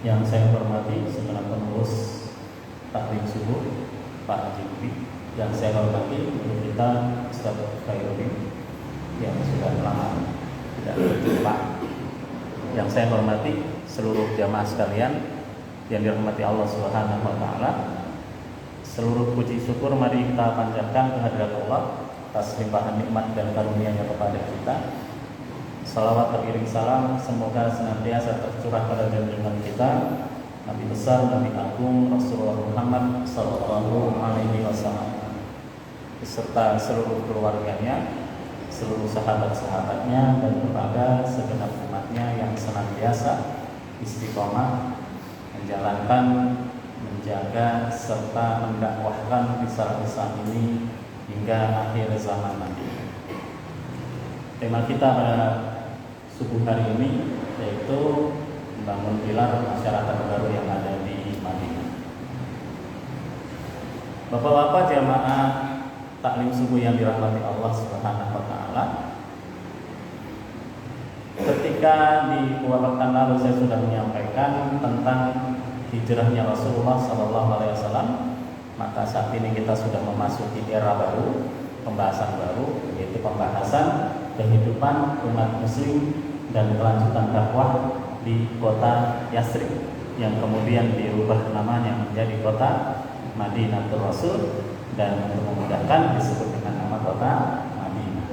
Yang saya hormati segenap pengurus taklim subuh Pak Haji, yang saya hormati guru kita Ustaz Khairuddin yang sudah lama tidak berjumpa, yang saya hormati seluruh jamaah sekalian yang dirahmati Allah Subhanahu wa taala. Seluruh puji syukur mari kita panjatkan kehadirat Allah atas limpahan nikmat dan karunia-Nya kepada kita. Salawat beriring salam semoga senantiasa tercurah pada junjungan kita Nabi besar, Nabi agung, Rasulullah Muhammad Sallallahu Alaihi Wasallam, beserta seluruh keluarganya, seluruh sahabat-sahabatnya, dan kepada segenap umatnya yang senantiasa istiqomah menjalankan, menjaga serta mendakwahkan risalah Islam ini hingga akhir zaman nanti. Tema kita pada subuh hari ini yaitu membangun pilar masyarakat baru yang ada di Madinah. Bapak-bapak jamaah taklim subuh yang dirahmati Allah Subhanahu wa taala, ketika di pekan lalu saya sudah menyampaikan tentang hijrahnya Rasulullah sallallahu alaihi wasallam, maka saat ini kita sudah memasuki era baru, pembahasan baru, yaitu pembahasan kehidupan umat muslim dan kelanjutan dakwah di kota Yathrib yang kemudian dirubah namanya menjadi kota Madinatul Rasul, dan untuk memudahkan disebut dengan nama kota Madinah.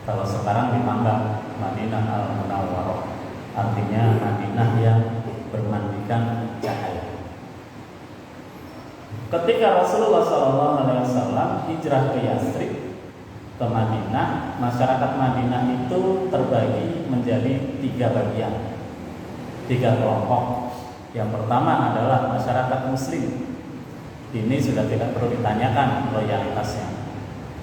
Kalau sekarang dipanggil Madinah Al-Munawwarah, artinya Madinah yang bermandikan cahaya. Ketika Rasulullah SAW hijrah ke Yathrib, ke Madinah, masyarakat Madinah itu terbagi menjadi 3 bagian, 3 kelompok. Yang pertama adalah masyarakat muslim. Ini sudah tidak perlu ditanyakan loyalitasnya,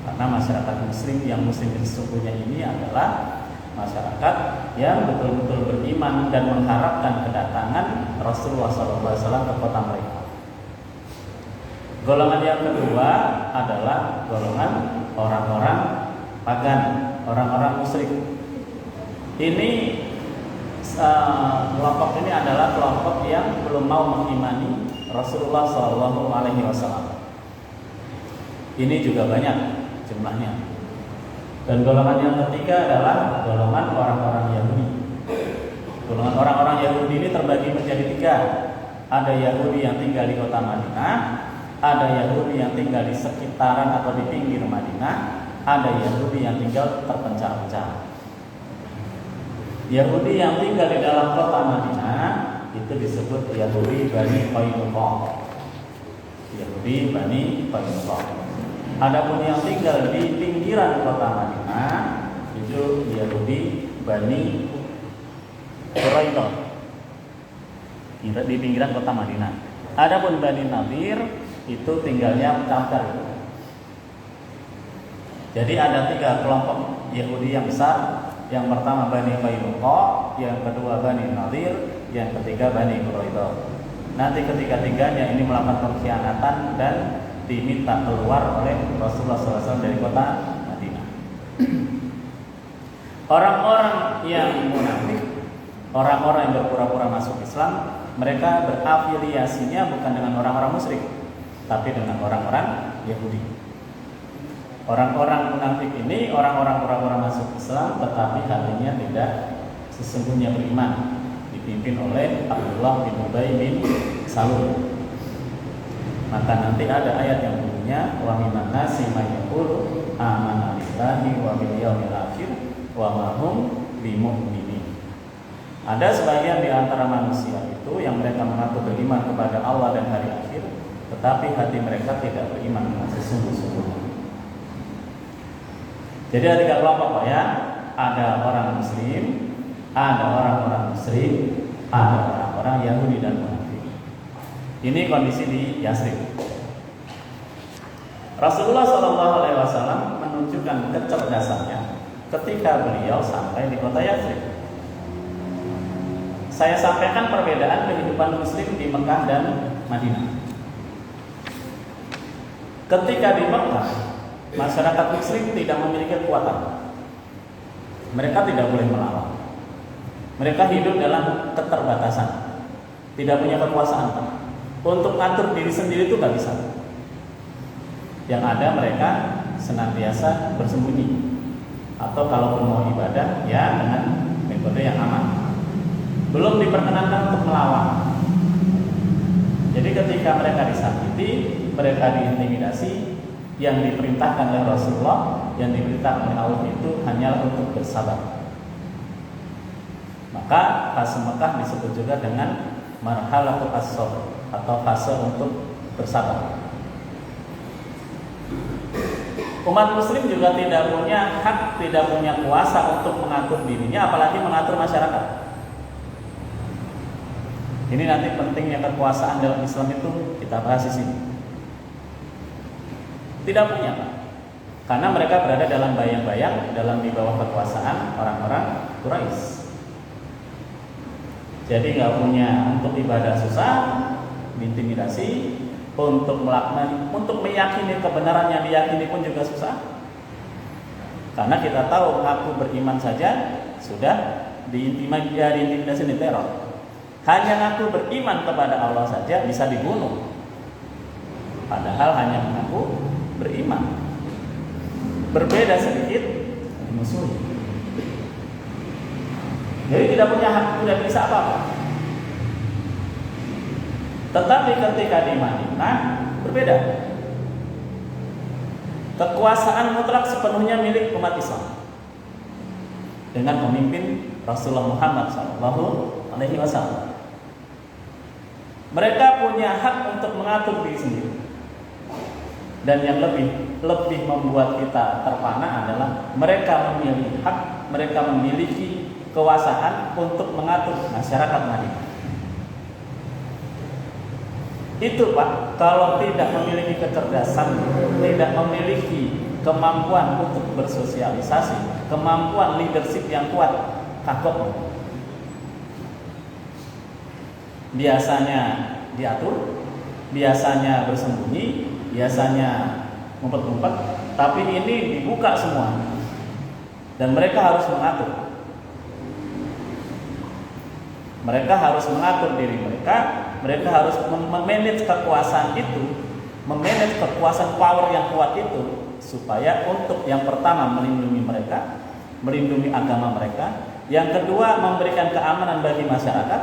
karena masyarakat muslim yang muslim sesungguhnya ini adalah masyarakat yang betul-betul beriman dan mengharapkan kedatangan Rasulullah SAW ke kota mereka. Golongan yang kedua adalah golongan orang-orang pagan, orang-orang musyrik. Ini kelompok ini adalah kelompok yang belum mau mengimani Rasulullah SAW. Ini juga banyak jumlahnya. Dan golongan yang ketiga adalah golongan orang-orang Yahudi. Golongan orang-orang Yahudi ini terbagi menjadi tiga. Ada Yahudi yang tinggal di kota Madinah, ada Yahudi yang tinggal di sekitaran atau di pinggir Madinah, ada Yahudi yang tinggal terpencil-pencil. Yahudi yang tinggal di dalam kota Madinah itu disebut Yahudi Bani Qainuqa. Yahudi Bani Qainuqa. Adapun yang tinggal di pinggiran kota Madinah itu Yahudi Bani Quraidah. Di pinggiran kota Madinah. Adapun Bani Nadir itu tinggalnya campur. Jadi ada tiga kelompok Yahudi yang besar. Yang pertama Bani Qainuqa, yang kedua Bani Nadir, yang ketiga Bani Quraidah. Nanti ketiga-tiganya ini melakukan pengkhianatan dan diminta keluar oleh Rasulullah SAW dari kota Madinah. Orang-orang yang munafik, orang-orang yang berpura-pura masuk Islam, mereka berafiliasinya bukan dengan orang-orang musyrik, tapi dengan orang-orang Yahudi. Orang-orang munafik ini orang-orang pura-pura masuk Islam tetapi hatinya tidak sesungguhnya beriman, dipimpin oleh Abdullah bin Ubay bin Salul. Maka nanti ada ayat yang bunyinya wa minan nasi may yaqulu amanna billahi wa bil yaumil akhir wa ma hum bimu'minin. Ada sebagian di antara manusia itu yang mereka mengaku beriman kepada Allah dan hari akhir, tetapi hati mereka tidak beriman dengan sesungguh-sungguhnya. Jadi ada tiga kelompok Pak ya. Ada orang muslim, ada orang-orang musyrik, ada orang-orang Yahudi dan munafik. Ini kondisi di Yasrib. Rasulullah SAW menunjukkan kecerdasannya ketika beliau sampai di kota Yasrib. Saya sampaikan perbedaan kehidupan muslim di Mekah dan Madinah. Ketika di Mekah, masyarakat muslim tidak memiliki kekuatan. Mereka tidak boleh melawan. Mereka hidup dalam keterbatasan. Tidak punya kekuasaan. Untuk ngatur diri sendiri itu gak bisa. Yang ada mereka senantiasa bersembunyi. Atau kalau mau ibadah ya dengan metode yang aman. Belum diperkenankan untuk melawan. Jadi ketika mereka disakiti, mereka diintimidasi, yang diperintahkan oleh Rasulullah, yang diperintahkan oleh Allah itu hanyalah untuk bersabar. Maka fase Mekah disebut juga dengan marhalatul as-sabr atau fase untuk bersabar. Umat muslim juga tidak punya hak, tidak punya kuasa untuk mengatur dirinya, apalagi mengatur masyarakat. Ini nanti pentingnya kekuasaan dalam Islam itu kita bahas di sini. Tidak punya Pak. Karena mereka berada dalam bayang-bayang, dalam di bawah kekuasaan orang-orang Quraisy. Jadi nggak punya, untuk ibadah susah, diintimidasi, untuk meyakini kebenaran yang diyakini pun juga susah. Karena kita tahu aku beriman saja sudah diintimidasi, diteror. Hanya ngaku beriman kepada Allah saja bisa dibunuh. Padahal hanya mengaku beriman. Berbeda sedikit musuh. Jadi tidak punya hak, tidak bisa apa-apa. Tetapi ketika di Madinah berbeda. Kekuasaan mutlak sepenuhnya milik umat Islam. Dengan pemimpin Rasulullah Muhammad SAW. Mereka punya hak untuk mengatur diri sendiri. Dan yang lebih membuat kita terpana adalah mereka memiliki hak, mereka memiliki kekuasaan untuk mengatur masyarakat Madinah. Itu Pak, kalau tidak memiliki kecerdasan, tidak memiliki kemampuan untuk bersosialisasi, kemampuan leadership yang kuat, takut. Biasanya diatur, biasanya bersembunyi, biasanya ngumpet-ngumpet, tapi ini dibuka semua dan mereka harus mengatur. Mereka harus mengatur diri mereka. Mereka harus memanage kekuasaan itu, memanage kekuasaan power yang kuat itu, supaya untuk yang pertama melindungi mereka, melindungi agama mereka. Yang kedua, memberikan keamanan bagi masyarakat.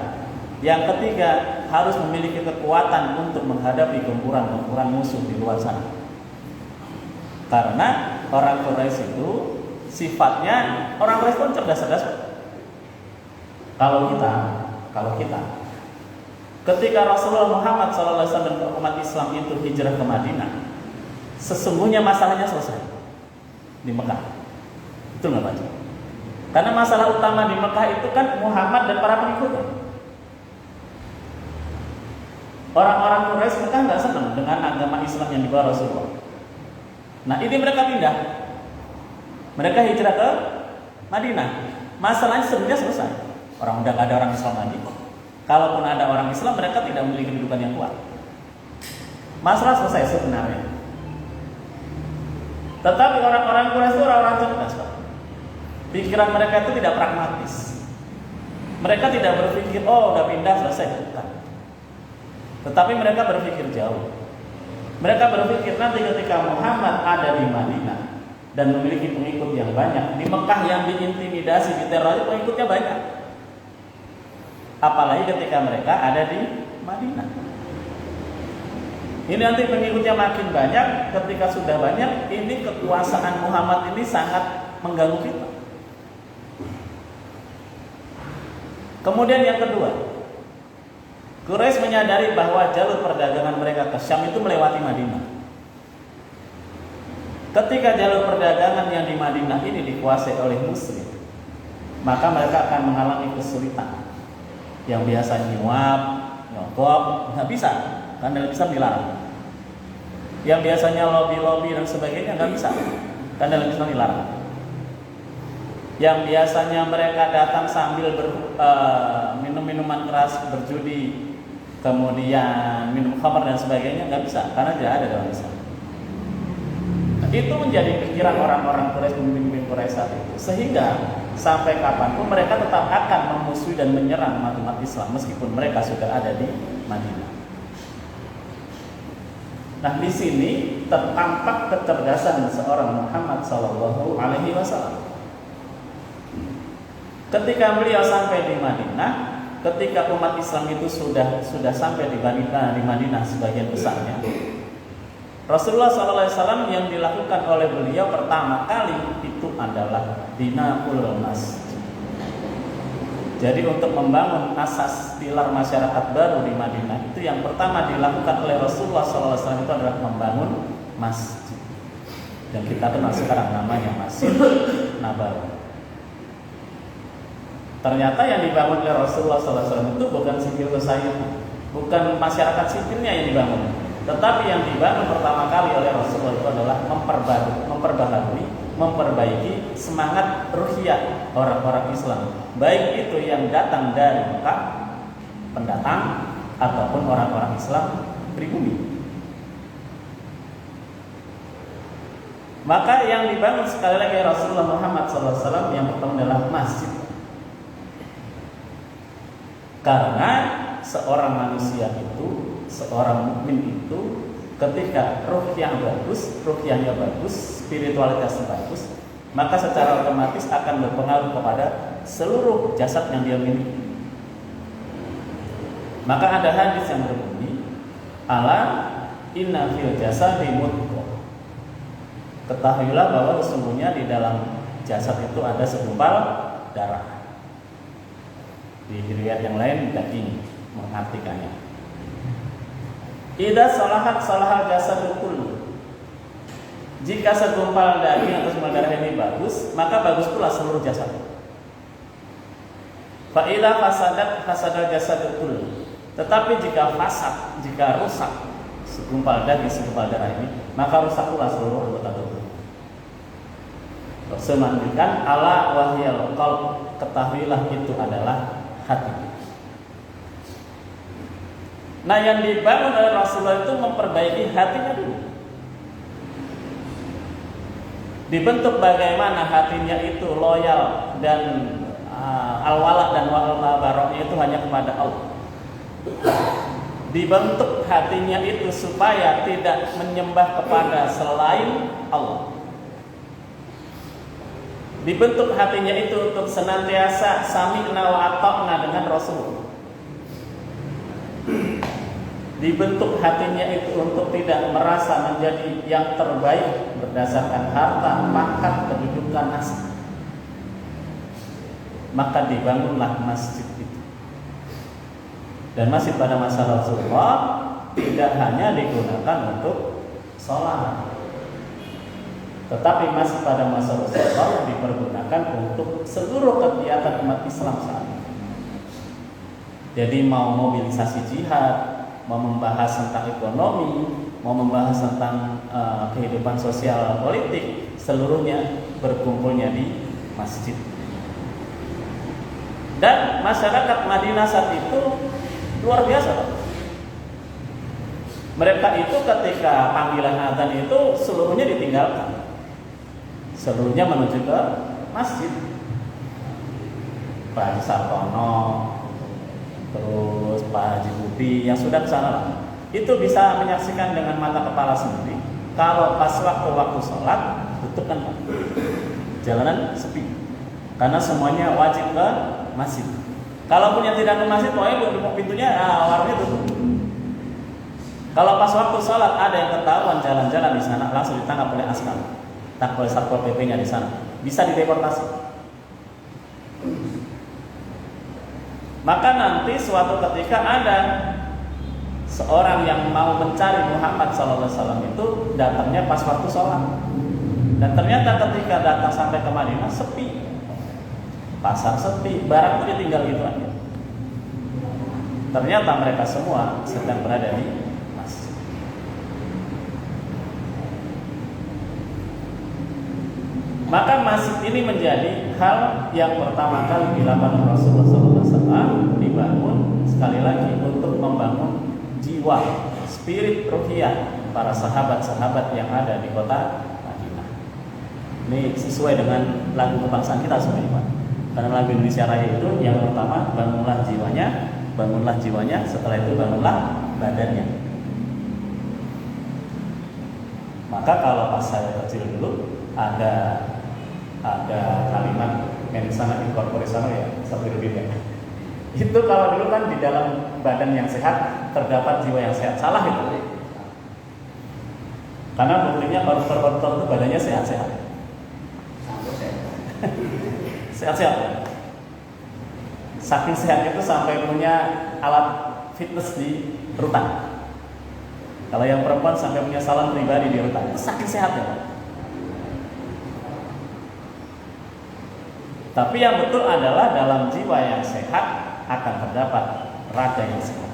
Yang ketiga, harus memiliki kekuatan untuk menghadapi gempuran-gempuran musuh di luar sana. Karena orang Quraisy itu sifatnya, orang Quraisy itu cerdas-cerdas. Kalau kita ketika Rasulullah Muhammad SAW dan umat Islam itu hijrah ke Madinah, sesungguhnya masalahnya selesai di Mekah. Betul nggak Pak? Karena masalah utama di Mekah itu kan Muhammad dan para pengikutnya. Orang-orang Quraisy Mekah nggak senang dengan agama Islam yang dibawa Rasulullah. Nah ini mereka pindah, mereka hijrah ke Madinah. Masalahnya sebenarnya selesai. Orang udah nggak ada orang Islam lagi. Kalaupun ada orang Islam, mereka tidak memiliki kedudukan yang kuat. Masalah selesai sebenarnya. Tetapi orang-orang Quraisy itu orang-orang cerdas, Pak. Pikiran mereka itu tidak pragmatis. Mereka tidak berpikir, oh udah pindah selesai, bukan. Tetapi mereka berpikir jauh. Mereka berpikir nanti ketika Muhammad ada di Madinah dan memiliki pengikut yang banyak, di Mekah yang diintimidasi, diteror, pengikutnya banyak. Apalagi ketika mereka ada di Madinah. Ini nanti pengikutnya makin banyak. Ketika sudah banyak, ini kekuasaan Muhammad ini sangat mengganggu kita. Kemudian yang kedua, Quraisy menyadari bahwa jalur perdagangan mereka ke Syam itu melewati Madinah. Ketika jalur perdagangan yang di Madinah ini dikuasai oleh Muslim, maka mereka akan mengalami kesulitan. Yang biasa nyuap, nyogok, nggak bisa, karena dalam Islam dilarang. Yang biasanya lobby-lobby dan sebagainya nggak bisa, karena dalam Islam dilarang. Yang biasanya mereka datang sambil minum minuman keras, berjudi, kemudian minum khamar dan sebagainya, nggak bisa, karena tidak ada dalam Islam. Nah, itu menjadi pikiran orang-orang Quraisy, pemimpin Quraisy saat itu, sehingga sampai kapanpun mereka tetap akan memusuhi dan menyerang umat Islam meskipun mereka sudah ada di Madinah. Nah, di sini tertampak kecerdasan seorang Muhammad Sallallahu Alaihi Wasallam. Ketika beliau sampai di Madinah, ketika umat Islam itu sudah sampai di Madinah sebagian besarnya, Rasulullah SAW yang dilakukan oleh beliau pertama kali itu adalah bina'ul masjid. Jadi untuk membangun asas pilar masyarakat baru di Madinah, itu yang pertama dilakukan oleh Rasulullah SAW itu adalah membangun masjid. Dan kita kenal sekarang namanya Masjid Nabawi. Ternyata yang dibangun oleh Rasulullah SAW itu bukan sipil society, bukan masyarakat sipilnya yang dibangun, tetapi yang dibangun pertama kali oleh Rasulullah itu adalah memperbaiki semangat ruhiyah orang-orang Islam, baik itu yang datang dari Mekah, pendatang, ataupun orang-orang Islam pribumi. Maka yang dibangun sekali lagi Rasulullah Muhammad SAW yang pertama adalah masjid. Karena seorang manusia itu, seorang mukmin itu, ketika ruhiyahnya bagus, spiritualitasnya bagus, maka secara otomatis akan berpengaruh kepada seluruh jasad yang dia miliki. Maka ada hadis yang berbunyi, ala inna fil jasadi mudghah. Ketahuilah bahwa sesungguhnya di dalam jasad itu ada segumpal darah. Di riwayat yang lain daging mengartikannya. Idza salahal jasadu kullu. Jika segumpal daging atau segumpal darah ini bagus, maka bagus pula seluruh jasad. Fa idza fasadal jasadu kullu. Tetapi jika fasad, jika rusak segumpal daging, segumpal darah ini, maka rusak pula seluruh anggota tubuh. Semandikan ala wahyal qalb, ketahuilah itu adalah hati. Nah, yang dibangun oleh Rasulullah itu memperbaiki hatinya dulu. dibentuk bagaimana hatinya itu loyal dan al-wala dan wal-baroknya itu hanya kepada Allah. Dibentuk hatinya itu supaya tidak menyembah kepada selain Allah. Dibentuk hatinya itu untuk senantiasa sami'na wa ata'na dengan Rasul. Dibentuk hatinya itu untuk tidak merasa menjadi yang terbaik berdasarkan harta, pangkat, kedudukan, nasib. Maka dibangunlah masjid itu. Dan masjid pada masa Rasulullah tidak hanya digunakan untuk sholat, tetapi masjid pada masa Rasulullah dipergunakan untuk seluruh kegiatan umat Islam saat ini. Jadi mau mobilisasi jihad, mau membahas tentang ekonomi, mau membahas tentang kehidupan sosial politik, seluruhnya berkumpulnya di masjid. Dan masyarakat Madinah saat itu luar biasa. Mereka itu ketika panggilan azan itu seluruhnya ditinggalkan, seluruhnya menuju ke masjid. Pak Haji Sartono, terus Pak Haji Budi yang sudah ke sana, itu bisa menyaksikan dengan mata kepala sendiri. Kalau pas waktu sholat, tutup kan jalanan sepi, karena semuanya wajib ke masjid. Kalaupun yang tidak ke masjid, pokoknya pintunya warungnya tutup. Kalau pas waktu sholat ada yang ketahuan jalan-jalan di sana, langsung ditangkap oleh askar, oleh satpol PP-nya di sana, bisa dideportasi. Maka nanti suatu ketika ada seorang yang mau mencari Muhammad SAW itu datangnya pas waktu sholat, dan ternyata ketika datang sampai ke Madinah sepi. Pasar sepi, barang itu ditinggal gitu aja. Ternyata mereka semua sedang berada di masjid. Maka masjid ini menjadi hal yang pertama kali dilakukan Rasulullah SAW, dibangun sekali lagi untuk membangun jiwa, spirit ruhiyah para sahabat-sahabat yang ada di kota Madinah. Ini sesuai dengan lagu kebangsaan kita sebenarnya. Karena lagu Indonesia Raya itu yang pertama bangunlah jiwanya, setelah itu bangunlah badannya. Maka kalau pas saya kecil dulu ada kalimat yang sangat inkorporasi ya, seperti itu ya. Itu kalau dulu kan di dalam badan yang sehat terdapat jiwa yang sehat, salah itu. Karena buktinya koruptor itu badannya sehat-sehat. Sehat-sehat. Saking sehatnya itu sampai punya alat fitness di rutan. Kalau yang perempuan sampai punya salon pribadi di rutan. Saking sehatnya. Tapi yang betul adalah dalam jiwa yang sehat akan terdapat raga yang sehat.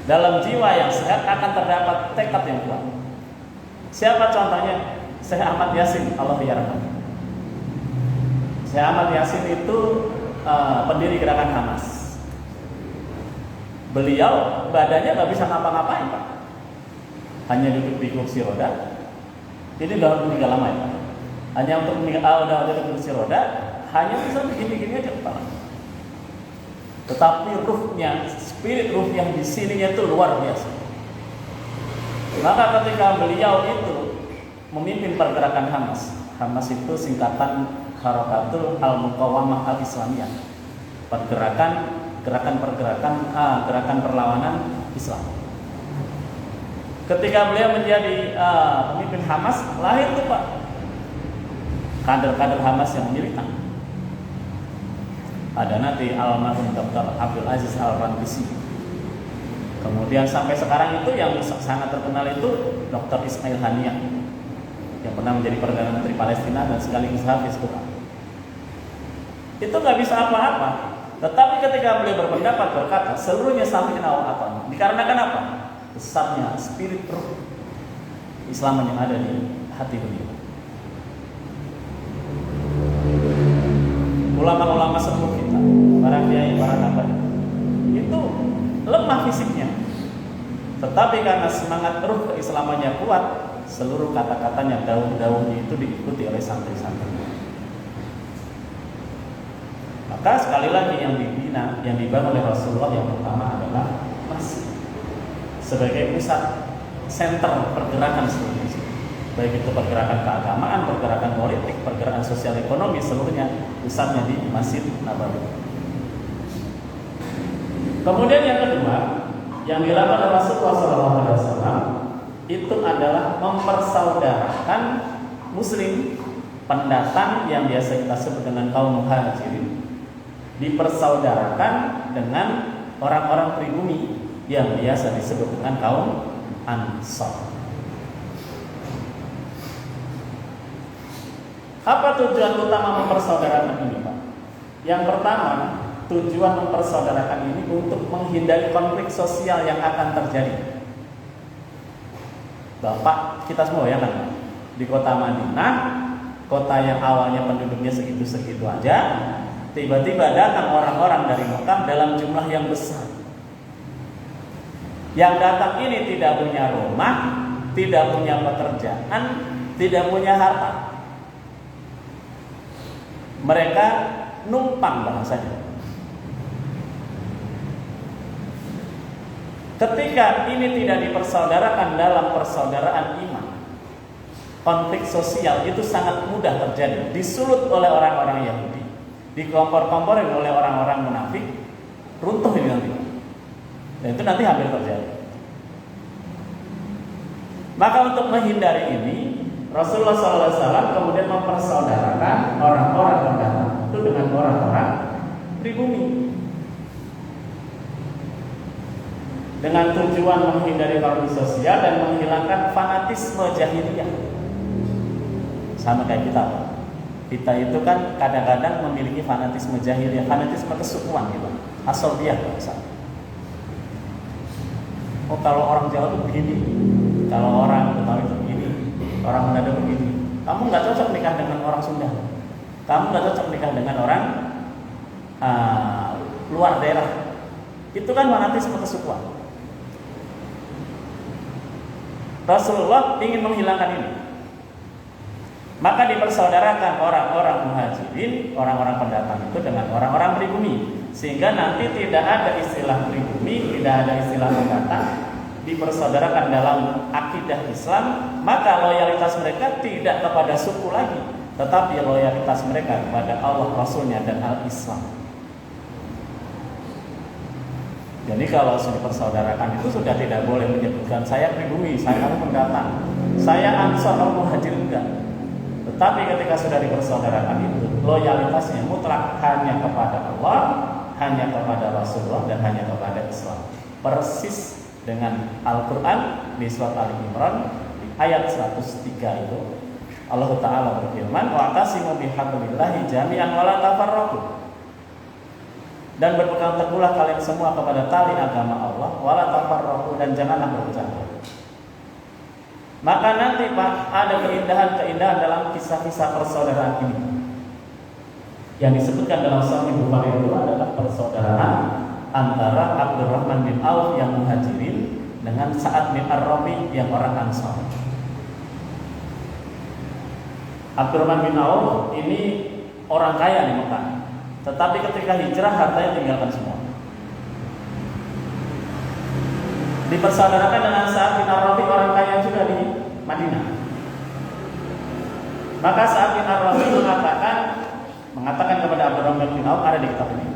Dalam jiwa yang sehat akan terdapat tekad yang kuat. Siapa contohnya? Syekh Ahmad Yasin, Allah yarham. Syekh Ahmad Yasin itu pendiri gerakan Hamas. Beliau badannya nggak bisa ngapa-ngapain, Pak. Hanya duduk di kursi roda. Ini udah meninggal lama ya, Pak. Hanya untuk udah duduk di kursi roda, hanya bisa begini-gini aja kepala. Tetapi ruhnya, spirit ruh yang di sininya itu luar biasa. Maka ketika beliau itu memimpin pergerakan Hamas, Hamas itu singkatan Harakatul Al-Muqawamah Al-Islamiyah, gerakan perlawanan Islam. Ketika beliau menjadi pemimpin Hamas, lahir tuh Pak kader-kader Hamas yang militan. Ada nanti almarhum Dr. Abdul Aziz Al-Rantisi. Kemudian sampai sekarang itu yang sangat terkenal itu Dr. Ismail Haniyah, yang pernah menjadi Perdana Menteri Palestina dan sekaligus Hafiz Quran. Itu nggak bisa apa-apa. Tetapi ketika beliau berpendapat berkata seluruhnya sami'na wa ata'na. Dikarenakan apa? Besarnya spirit ruh Islam yang ada di hati beliau. Ulama-ulama sepuh kita, para kiai, para nabi, itu lemah fisiknya, tetapi karena semangat ruh keislamannya kuat, seluruh kata-katanya, daun-daunnya itu diikuti oleh santri-santri. Maka sekali lagi yang dibina, yang dibangun oleh Rasulullah yang pertama adalah masjid sebagai pusat center pergerakan seluruh Islam. Baik itu pergerakan keagamaan, pergerakan politik, pergerakan sosial ekonomi, seluruhnya pusatnya di Masjid Nabawi. Kemudian yang kedua yang dilakukan oleh Rasulullah SAW itu adalah mempersaudarakan Muslim pendatang yang biasa kita sebut dengan kaum muhajirin, dipersaudarakan dengan orang-orang pribumi yang biasa disebut dengan kaum Ansor. Apa tujuan utama mempersaudarakan ini, Pak? Yang pertama, tujuan mempersaudarakan ini untuk menghindari konflik sosial yang akan terjadi. Bapak, kita semua ya kan, di kota Madinah, kota yang awalnya penduduknya segitu-segitu aja, tiba-tiba datang orang-orang dari Mekah dalam jumlah yang besar. Yang datang ini tidak punya rumah, tidak punya pekerjaan, tidak punya harta. Mereka numpang bahasanya. Ketika ini tidak dipersaudarakan dalam persaudaraan iman, konflik sosial itu sangat mudah terjadi. Disulut oleh orang-orang Yahudi, dikompor-komporin oleh orang-orang munafik, runtuh ini nanti. Dan itu nanti hampir terjadi. Maka untuk menghindari ini, Rasulullah SAW kemudian mempersaudarakan orang-orang pendatang itu dengan orang-orang pribumi, dengan tujuan menghindari konflik sosial dan menghilangkan fanatisme jahiliyah. Sama kayak kita, Pak. Kita itu kan kadang-kadang memiliki fanatisme jahiliyah, fanatisme kesukuan gitu, asobiah bangsa. Oh, kalau orang Jawa itu begini, kalau orang Betawi itu begini, orang Manado begini. Kamu nggak cocok nikah dengan orang Sunda. Kamu nggak cocok nikah dengan orang luar daerah. Itu kan fanatisme kesukuan. Rasulullah ingin menghilangkan ini. Maka dipersaudarakan orang-orang muhajirin, orang-orang pendatang itu dengan orang-orang pribumi, sehingga nanti tidak ada istilah pribumi, tidak ada istilah pendatang, dipersaudarakan dalam akidah Islam. Maka loyalitas mereka tidak kepada suku lagi, tetapi loyalitas mereka kepada Allah, Rasulnya, dan al-Islam. Jadi kalau sudah dipersaudarakan itu sudah tidak boleh menyebutkan saya pribumi, saya kamu pendatang, saya ansor, kamu muhajir, enggak. Tetapi ketika sudah dipersaudarakan itu, loyalitasnya mutlak hanya kepada Allah, hanya kepada Rasulullah, dan hanya kepada Islam. Persis dengan Al-Quran di surat Ali Imran di ayat 103 itu, Allah Ta'ala berfirman, wa'tasimu bihablillahi jami'an wa la tafarraqu. Dan berpegang teguhlah kalian semua kepada tali agama Allah, wa la tafarraqu, dan janganlah berpecah belah. Maka nanti Pak, ada keindahan-keindahan dalam kisah-kisah persaudaraan ini. Yang disebutkan dalam Sahih Bukhari itu adalah persaudaraan antara Abdurrahman bin Auf yang muhajirin dengan Sa'ad bin Ar-Rabi yang orang Ansar. Abdurrahman bin Auf ini orang kaya di Mekah, tetapi ketika hijrah hartanya tinggalkan semua. Dipersaudarakan dengan Sa'ad bin Ar-Rabi, orang kaya juga di Madinah. Maka Sa'ad bin Ar-Rabi mengatakan kepada Abdurrahman bin Auf, ada di kitab ini,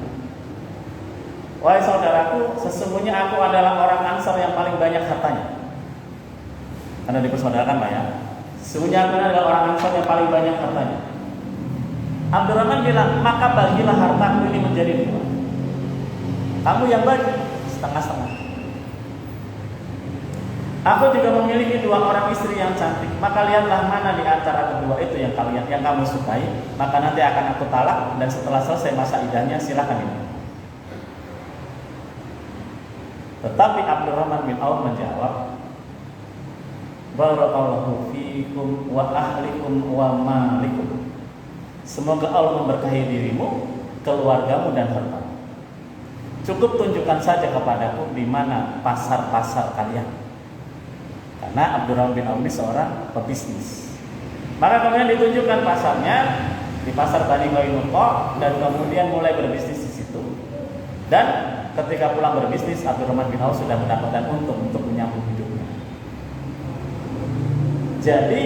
wahai saudaraku, sesungguhnya aku adalah orang Ansar yang paling banyak hartanya. Karena dipersaudarakan Pak ya, sesungguhnya aku adalah orang Ansar yang paling banyak hartanya. Abdurrahman bilang, maka bagilah hartaku ini menjadi dua. Kamu yang bagi setengah-setengah. Aku juga memiliki dua orang istri yang cantik. Maka lihatlah mana di antara kedua itu yang kamu sukai. Maka nanti akan aku talak, dan setelah selesai masa idahnya silakan ini. Tetapi Abdurrahman bin Auf menjawab, barakallahu fiikum wa ahlikum wa malikum. Semoga Allah memberkahi dirimu, keluargamu, dan hartamu. Cukup tunjukkan saja kepadaku di mana pasar-pasar kalian. Karena Abdurrahman bin Auf ini seorang pebisnis. Maka kemudian ditunjukkan pasarnya di pasar Bani Qainuqa dan kemudian mulai berbisnis di situ. Dan ketika pulang berbisnis, Abdurrahman bin Auf sudah mendapatkan untung untuk menyambung hidupnya. Jadi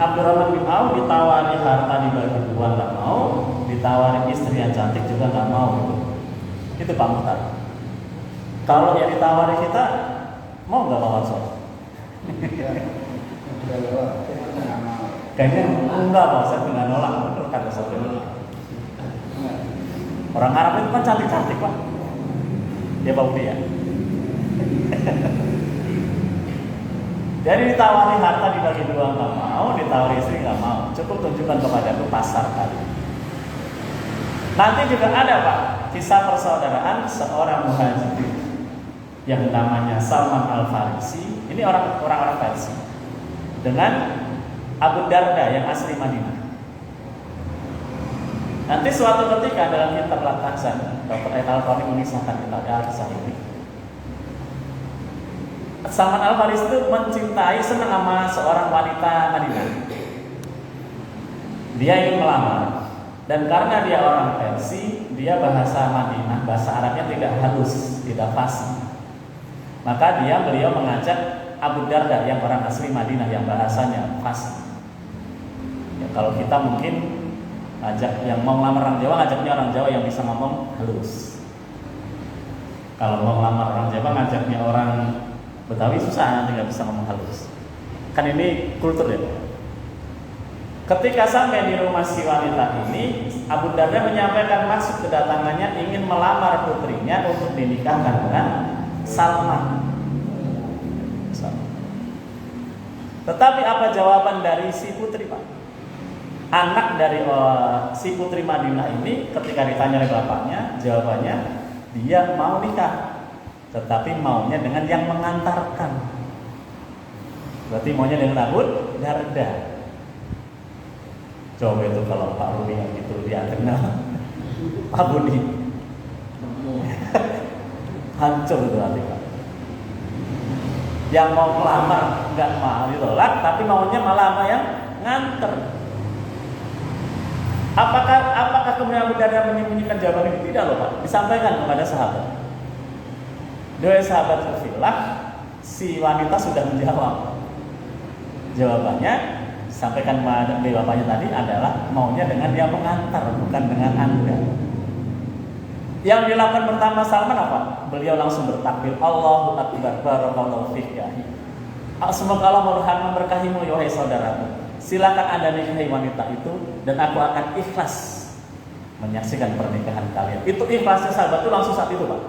Abdurrahman bin Auf ditawari harta dibagi dua nggak mau, ditawari istri yang cantik juga nggak mau. Itu Pak Muhtar. Kalau yang ditawari kita mau nggak Pak Mansur? Kayaknya enggak Pak, saya nggak nolak kata saudara. Orang Arab itu kan cantik-cantik Pak. Ya Pak Budi ya. Jadi ditawari harta dibagi dua nggak mau, ditawari istri nggak mau. Cukup tunjukkan kepadaku pasar kali. Nanti juga ada Pak kisah persaudaraan seorang muhajirin yang namanya Salman Al-Farisi. Ini orang-orang Farisi dengan Abu Darda yang asli Madinah. Nanti suatu ketika dalam kitab Al-Tahzan, Dr. Al-Qami menisahkan kita kisah ini. Salman Al-Farisi itu mencintai, senang sama seorang wanita Madinah. Dia ingin melamar. Dan karena dia orang Persia, dia bahasa Madinah, bahasa Arabnya tidak halus, tidak fasih. Maka beliau mengajak Abu Darda yang orang asli Madinah yang bahasanya fasih. Ya, kalau kita mungkin ajak yang mau ngelamar orang Jawa, ngajaknya orang Jawa yang bisa ngomong halus. Kalau mau ngelamar orang Jawa, ngajaknya orang Betawi susah, nanti nggak bisa ngomong halus. Kan ini kultur ya. Ketika sampai di rumah si wanita ini, Abu Darda menyampaikan maksud kedatangannya ingin melamar putrinya untuk dinikahkan dengan Salman. Tetapi apa jawaban dari si putri Pak? Anak dari si putri Madinah ini ketika ditanya oleh bapaknya, jawabannya dia mau nikah, tetapi maunya dengan yang mengantarkan. Berarti maunya dengan Abu Darda. Coba itu kalau Pak Rudi yang gitu dia kenal Pak Budi hancur itu nanti Pak. Yang mau melamar nggak mau ditolak, tapi maunya malah yang nganter. Apakah kemudian Abu Darda menyembunyikan jawaban ini? Tidak loh Pak, disampaikan kepada sahabat. Dua sahabat fillah, si wanita sudah menjawab. Jawabannya disampaikan kepada bapaknya tadi adalah maunya dengan dia mengantar, bukan dengan Anda. Yang dilakukan pertama Salman apa? Beliau langsung bertakbir, Allahu Akbar, barakallahu fiik ya. Semoga Allah memberkahimu ya wahai saudaraku. Silakan Anda nikahi wanita itu dan aku akan ikhlas menyaksikan pernikahan kalian. Itu ikhlasnya sahabat itu langsung saat itu Pak.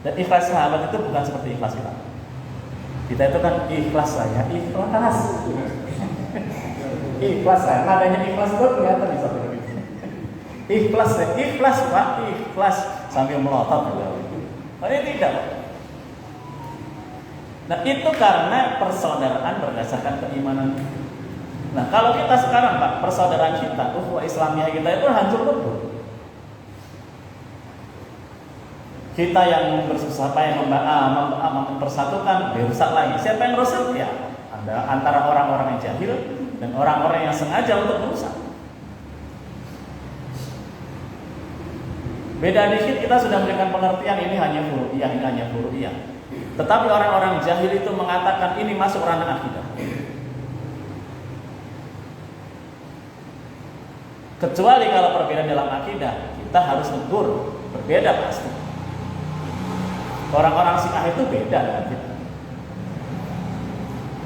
Dan ikhlas sahabat itu bukan seperti ikhlas kita. Kita itu kan ikhlas saya, ikhlas. Ikhlas saya, nadanya ikhlas itu kelihatan di satu ini. Ikhlas saya, ikhlas Pak, ikhlas sambil melotot. Oh ini tidak. Nah itu karena persaudaraan berdasarkan keimanan. Nah kalau kita sekarang Pak, persaudaraan kita, ukhuwah Islamiyah kita itu hancur lebur. Kita yang bersusah payah mempersatukan, dirusak lagi. Siapa yang rusak? Ya, ada antara orang-orang yang jahil dan orang-orang yang sengaja untuk merusak. Beda dikit kita sudah memberikan pengertian ini hanya furu'iyah, ini hanya furu'iyah. Tetapi orang-orang jahil itu mengatakan ini masuk ranah akidah. Kecuali kalau perbedaan dalam akidah, kita harus tegur, berbeda pasti. Orang-orang Syiah itu beda dengan kita.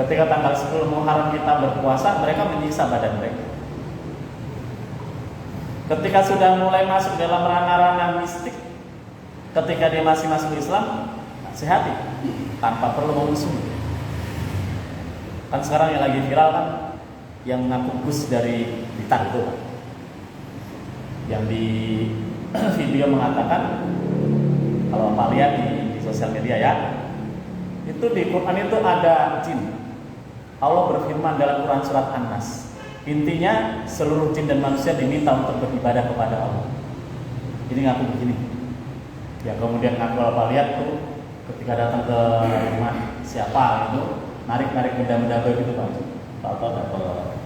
Ketika tanggal 10 Muharram kita berpuasa, mereka menyiksa badan mereka. Ketika sudah mulai masuk dalam ranah-ranah mistik, ketika dia masih masuk Islam, nasihati tanpa perlu memusuhi. Kan sekarang yang lagi viral kan yang ngaku Gus dari Blitar itu, yang di video mengatakan, kalau Bapak lihat di sosial media ya, itu di Quran itu ada jin. Allah berfirman dalam Quran surat An-Nas, intinya seluruh jin dan manusia diminta untuk beribadah kepada Allah. Ini ngaku begini. Ya kemudian ngaku Bapak lihat tuh ketika datang ke rumah siapa itu, narik benda-benda begitu Pak. Tahu dapat.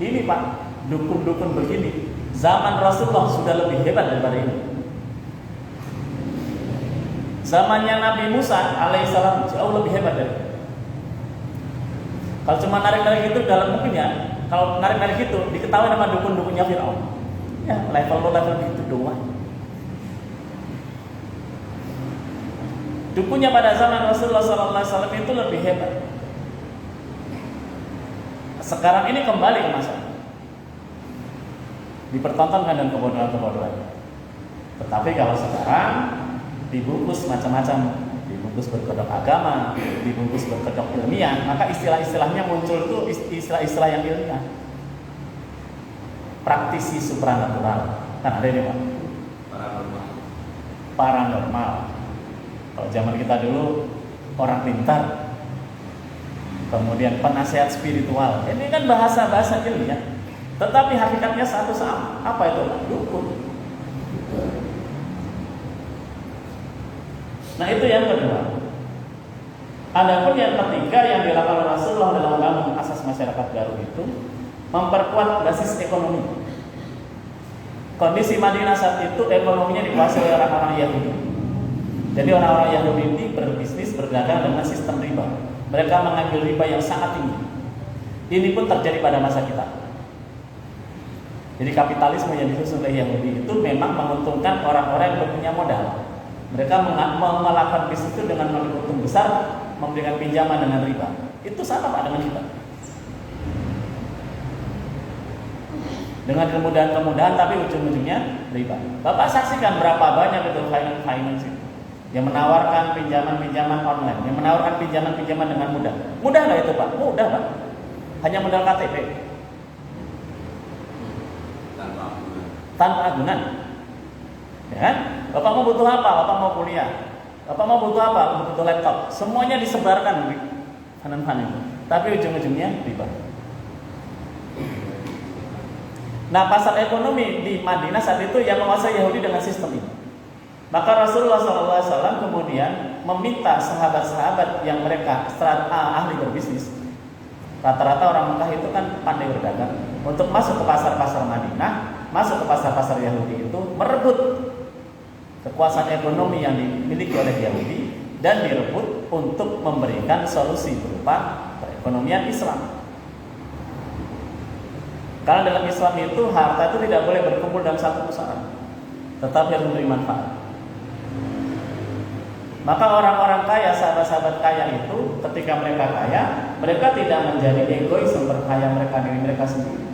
Ini Pak, dukun-dukun begini. Zaman Rasulullah sudah lebih hebat daripada ini. Zamannya Nabi Musa alaihissalam jauh lebih hebat dari ini. Kalau cuma narik-narik itu dalam mungkin ya, kalau narik-narik itu diketahui nama dukun-dukunnya Fir'aun. Ya, level itu doang. Dukunnya pada zaman Rasulullah SAW itu lebih hebat. Sekarang ini kembali ke masa dipertontonkan dan kebodohan-kebodohan. Tetapi kalau sekarang dibungkus macam-macam, dibungkus berkedok agama, dibungkus berkedok ilmiah, maka istilah-istilahnya muncul itu istilah-istilah yang ilmiah. Praktisi supranatural, kan ada ini Pak. Paranormal. Kalau zaman kita dulu orang pintar, kemudian penasehat spiritual. Ini kan bahasa-bahasa ilmiah, tetapi hakikatnya satu sama. Apa itu? Dukun. Nah itu yang kedua. Adapun yang ketiga yang dilakukan Rasulullah dalam membangun asas masyarakat baru itu memperkuat basis ekonomi. Kondisi Madinah saat itu ekonominya dikuasai oleh orang-orang Yahudi. Jadi orang-orang Yahudi ini berbisnis berdagang dengan sistem riba. Mereka mengambil riba yang sangat tinggi. Ini pun terjadi pada masa kita. Jadi kapitalisme yang disusun oleh Yahudi itu memang menguntungkan orang-orang yang punya modal. Mereka melakukan bisnis itu dengan untung besar, memberikan pinjaman dengan riba. Itu sama Pak dengan kita. Dengan kemudahan-kemudahan tapi ujung-ujungnya riba. Bapak saksikan berapa banyak itu finance itu yang menawarkan pinjaman-pinjaman online, yang menawarkan pinjaman-pinjaman dengan mudah. Mudah nggak itu Pak? Mudah Pak. Hanya modal KTP. Tanpa agunan. Ya kan? Bapak mau butuh apa? Bapak mau kuliah. Bapak mau butuh apa? Butuh laptop. Semuanya disebarkan di kanan-kanan itu. Tapi ujung-ujungnya riba. Nah, pasar ekonomi di Madinah saat itu yang menguasai Yahudi dengan sistem ini. Maka Rasulullah SAW kemudian meminta sahabat-sahabat yang mereka ahli berbisnis. Rata-rata orang Mekah itu kan pandai berdagang. Untuk masuk ke pasar-pasar Madinah, masuk ke pasar-pasar Yahudi itu merebut kekuasaan ekonomi yang dimiliki oleh Yahudi dan direbut untuk memberikan solusi berupa perekonomian Islam. Karena dalam Islam itu harta itu tidak boleh berkumpul dalam satu pusaran, tetapi harus memberi manfaat. Maka orang-orang kaya, sahabat-sahabat kaya itu ketika mereka kaya, mereka tidak menjadi egois memperkaya diri mereka sendiri.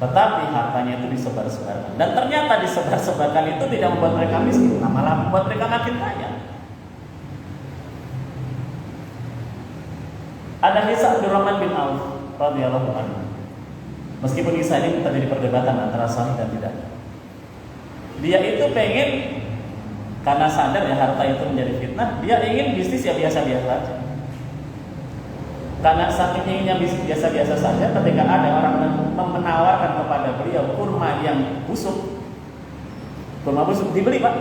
Tetapi hartanya itu disebar-sebarkan. Dan ternyata disebar-sebarkan itu tidak membuat mereka miskin, malah membuat mereka makin kaya. Ada kisah Abdurrahman bin Auf radhiyallahu anhu. Meskipun kisah ini terjadi perdebatan antara sahih dan tidak. Dia itu pengen, karena sadar ya harta itu menjadi fitnah, dia ingin bisnis ya biasa-biasa saja. Karena saking inginnya bisnis biasa-biasa saja, ketika ada orang menawarkan kepada beliau kurma yang busuk, dibeli Pak.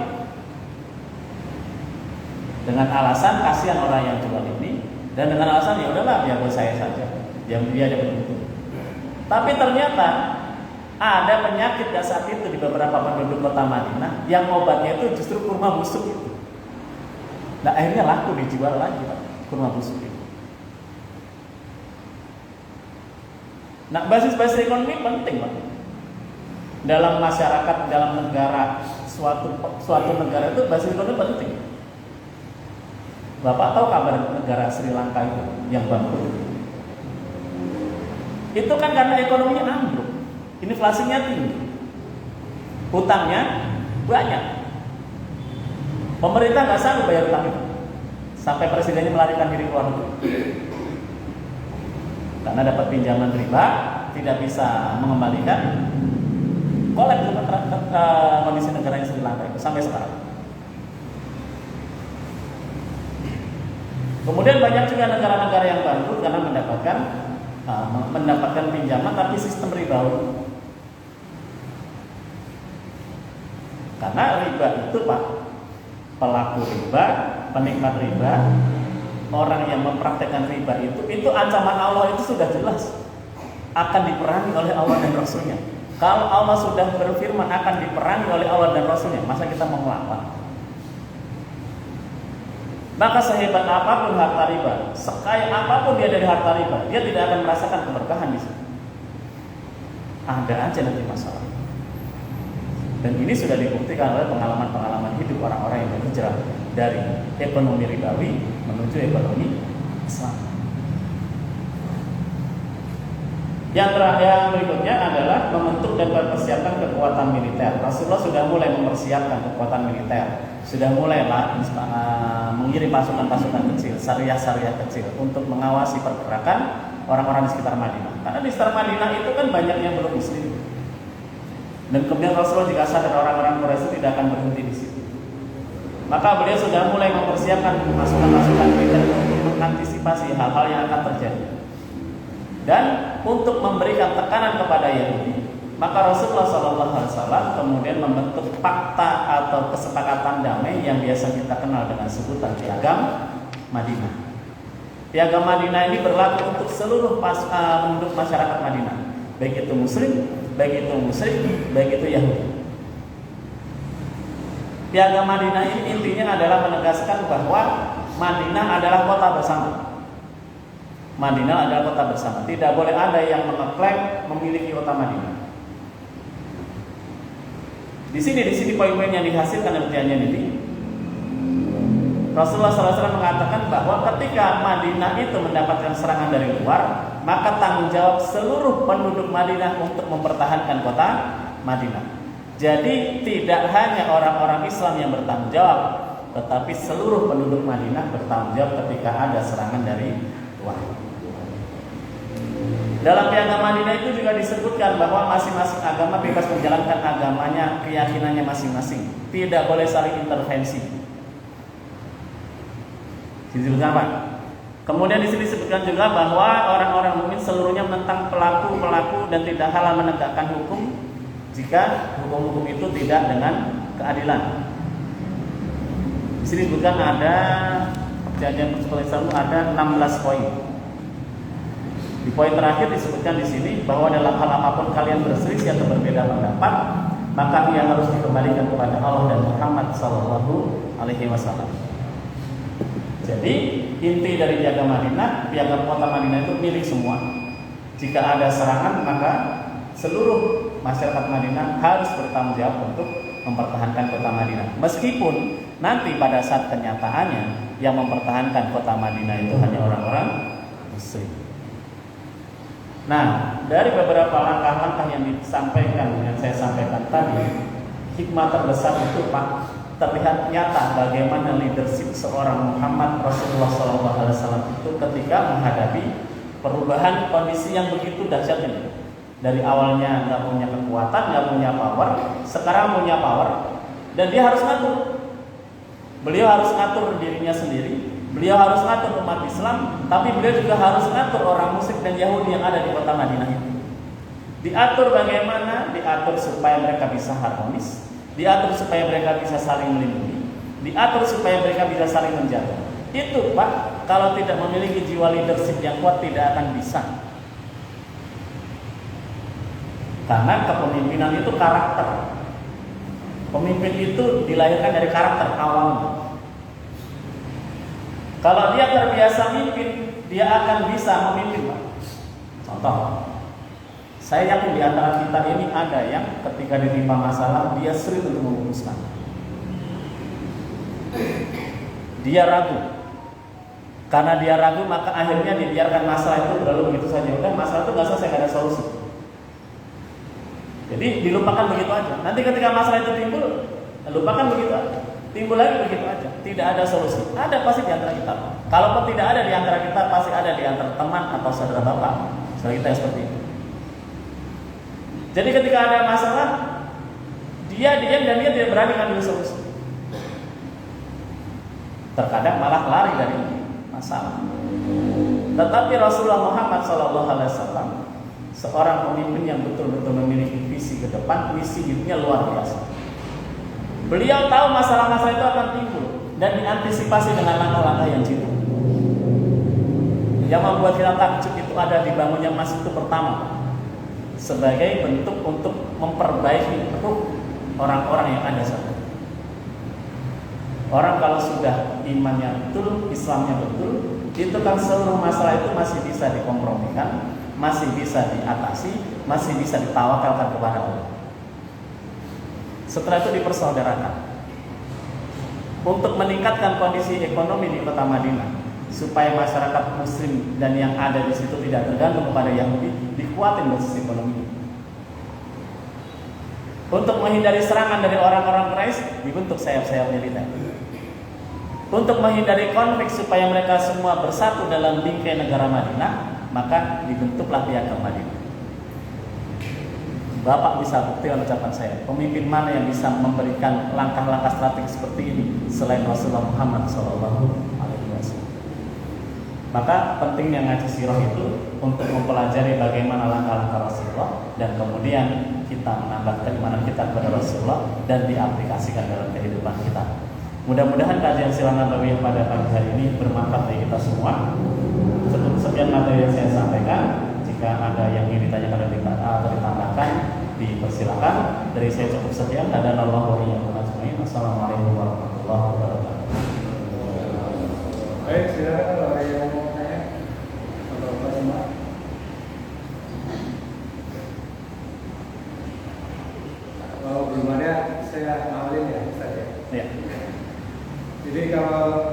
Dengan alasan kasihan orang yang jual ini, dan dengan alasan ya udahlah biar buat saya saja, yang dia ada begitu. Tapi ternyata ada penyakit saat itu di beberapa penduduk kota Madinah yang obatnya itu justru kurma busuk itu. Nah akhirnya laku dijual lagi Pak, kurma busuk itu. Nah basis-basis ekonomi penting Pak. Dalam masyarakat, dalam negara, suatu negara itu basis ekonomi penting. Bapak tahu kabar negara Sri Lanka itu yang bangkrut? Itu kan karena ekonominya ambruk, inflasinya tinggi, hutangnya banyak. Pemerintah nggak sanggup bayar hutang itu, sampai presidennya melarikan diri keluar negeri karena dapat pinjaman riba, tidak bisa mengembalikan. Kolaps kondisi negaranya Sri Lanka itu sampai sekarang. Kemudian banyak juga negara-negara yang bangkrut karena mendapatkan pinjaman tapi sistem ribawi. Karena riba itu Pak, pelaku riba, penikmat riba orang yang mempraktekkan riba itu ancaman Allah itu sudah jelas akan diperangi oleh Allah dan Rasulnya. Kalau Allah sudah berfirman akan diperangi oleh Allah dan Rasulnya, masa kita mau melawan? Maka sehebat apapun harta riba, sekaya apapun dia dari harta riba, dia tidak akan merasakan keberkahan di situ. Ada aja nanti masalah. Dan ini sudah dibuktikan oleh pengalaman-pengalaman hidup orang-orang yang berhijrah dari ekonomi ribawi menuju ekonomi Islam. Yang berikutnya adalah membentuk dan mempersiapkan kekuatan militer. Rasulullah sudah mulai mempersiapkan kekuatan militer, sudah mulailah mengirim pasukan-pasukan kecil, syariah-syariah kecil untuk mengawasi pergerakan orang-orang di sekitar Madinah. Karena di sekitar Madinah itu kan banyak yang belum muslim. Dan kemudian Rasulullah juga sadar orang-orang Quraisy tidak akan berhenti di situ. Maka beliau sudah mulai mempersiapkan pasukan-pasukan militer untuk mengantisipasi hal-hal yang akan terjadi. Dan untuk memberikan tekanan kepada Yahudi, maka Rasulullah SAW kemudian membentuk fakta atau kesepakatan damai yang biasa kita kenal dengan sebutan Piagam Madinah. Piagam Madinah ini berlaku untuk seluruh penduduk masyarakat Madinah, baik itu Muslim, baik itu musyrik, baik itu Yahudi. Piagam Madinah ini intinya adalah menegaskan bahwa Madinah adalah kota bersama. Madinah adalah kota bersama. Tidak boleh ada yang mengklaim memiliki kota Madinah. Di sini poin-poin yang dihasilkan dari perjanjian ini, Rasulullah SAW mengatakan bahwa ketika Madinah itu mendapatkan serangan dari luar, maka tanggung jawab seluruh penduduk Madinah untuk mempertahankan kota Madinah. Jadi tidak hanya orang-orang Islam yang bertanggung jawab, tetapi seluruh penduduk Madinah bertanggung jawab ketika ada serangan dari luar. Dalam Piagam Madinah itu juga disebutkan bahwa masing-masing agama bebas menjalankan agamanya, keyakinannya masing-masing. Tidak boleh saling intervensi. Disebutkan apa? Kemudian di sini disebutkan juga bahwa orang-orang mukmin seluruhnya menentang pelaku-pelaku dan tidak halal menegakkan hukum jika hukum-hukum itu tidak dengan keadilan. Di sini disebutkan ada perjanjian persetujuan Islam ada 16 poin. Di poin terakhir disebutkan di sini bahwa dalam hal apapun kalian berselisih atau berbeda pendapat, maka ia harus dikembalikan kepada Allah dan Muhammad Sallallahu Alaihi Wasallam. Jadi inti dari Piagam Madinah, Piagam Kota Madinah itu milik semua. Jika ada serangan, maka seluruh masyarakat Madinah harus bertanggung jawab untuk mempertahankan Kota Madinah. Meskipun nanti pada saat kenyataannya yang mempertahankan Kota Madinah itu hanya orang-orang Muslim. Nah, dari beberapa langkah-langkah yang disampaikan, yang saya sampaikan tadi, hikmah terbesar itu Pak, terlihat nyata bagaimana leadership seorang Muhammad Rasulullah SAW itu ketika menghadapi perubahan kondisi yang begitu dahsyat ini. Dari awalnya nggak punya kekuatan, nggak punya power, sekarang punya power, dan dia harus ngatur. Beliau harus ngatur dirinya sendiri, beliau harus ngatur umat Islam, tapi beliau juga harus ngatur orang musyrik dan Yahudi yang ada di kota Madinah itu. Diatur bagaimana? Diatur supaya mereka bisa harmonis, diatur supaya mereka bisa saling melindungi, diatur supaya mereka bisa saling menjaga. Itu Pak, kalau tidak memiliki jiwa leadership yang kuat tidak akan bisa. Karena kepemimpinan itu karakter. Pemimpin itu dilahirkan dari karakter awalnya. Kalau dia terbiasa mimpin, dia akan bisa memimpin Pak. Contoh, saya yakin di antara kita ini ada yang ketika ditimpa masalah dia sulit untuk memutuskan. Dia ragu. Karena dia ragu maka akhirnya dibiarkan masalah itu berlalu begitu saja. Udah masalah itu nggak selesai, nggak ada solusi. Jadi dilupakan begitu aja. Nanti ketika masalah itu timbul, lupakan begitu aja. Timbul lagi begitu aja. Tidak ada solusi. Ada pasti di antara kita. Kalaupun tidak ada di antara kita, pasti ada di antara teman atau saudara bapak. Saudara kita yang seperti itu. Jadi ketika ada masalah, dia diam dan dia tidak berani ngambil solusi. Terkadang malah lari dari masalah. Tetapi Rasulullah Muhammad SAW seorang pemimpin yang betul-betul memiliki visi ke depan, visi hidupnya luar biasa. Beliau tahu masalah-masalah itu akan timbul dan diantisipasi dengan langkah-langkah yang jitu. Yang membuat kita takjub itu ada dibangunnya masjid itu pertama sebagai bentuk untuk memperbaiki ruh orang-orang yang ada sana. Orang kalau sudah imannya betul, Islamnya betul, itu kan seluruh masalah itu masih bisa dikompromikan, masih bisa diatasi, masih bisa ditawakalkan kepada Allah. Setelah itu dipersaudarakan. Untuk meningkatkan kondisi ekonomi di kota Madinah, supaya masyarakat Muslim dan yang ada di situ tidak tergantung kepada Yahudi, dikuatin basis ekonomi. Untuk menghindari serangan dari orang-orang Quraisy, dibentuk sayap-sayap militer. Untuk menghindari konflik supaya mereka semua bersatu dalam bingkai negara Madinah, maka dibentuklah Piagam Madinah. Bapak bisa buktikan ucapan saya, pemimpin mana yang bisa memberikan langkah-langkah strategis seperti ini selain Rasulullah Muhammad SAW. Maka pentingnya ngaji sirah itu untuk mempelajari bagaimana langkah-langkah Rasulullah dan kemudian kita menambah keimanan kita kepada Rasulullah dan diaplikasikan dalam kehidupan kita. Mudah-mudahan kajian sirah nabawiyah pada pagi hari ini bermanfaat bagi kita semua. Sekian materi yang saya sampaikan. Jika ada yang ingin ditanyakan atau ditambahkan, dipersilakan. Dari saya cukup sekian. Hadanallahu wa iyyakum ajmain. Assalamualaikum warahmatullahi wabarakatuh. Baik, silakan kalau ada yang mau tanya. Bapak semua. Kalau belum ada, saya awalin ya, saja. Ya. Jadi kalau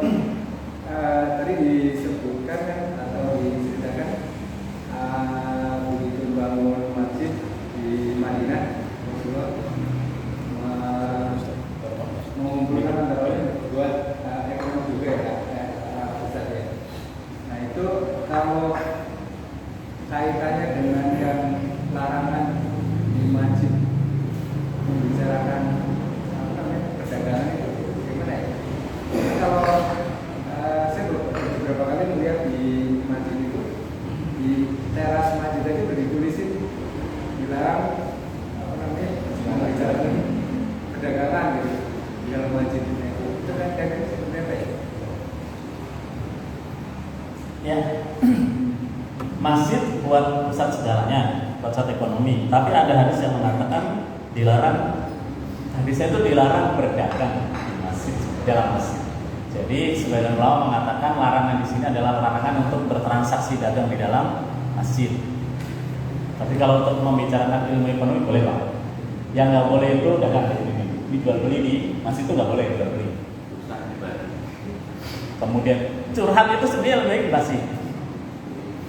tadi disebutkan kan atau diceritakan begitu bangun masjid di Madinah, Rasulullah mengumpulkan antara lain buat ekonomi juga ya. Nah itu kalau kaitannya dengan yang larangan di masjid membicarakan perdagangan itu gimana ya? Jadi kalau saya beberapa kali melihat di masjid itu di teras masjid aja udah ditulisin dilarang membicarakan perdagangan gitu di dalam masjid itu kan sebenarnya apa ya? Ya, masjid buat pusat segalanya, pusat ekonomi. Tapi ada hadis yang mengatakan dilarang. Hadisnya itu dilarang berdagang di masjid, dalam masjid. Jadi sebagian ulama mengatakan larangan di sini adalah larangan untuk bertransaksi dagang di dalam masjid. Tapi kalau untuk membicarakan ilmu ekonomi boleh Pak. Yang nggak boleh itu dagang di jual beli di masjid itu nggak boleh jual beli. Kemudian curhat itu sebenarnya lebih baik di masjid.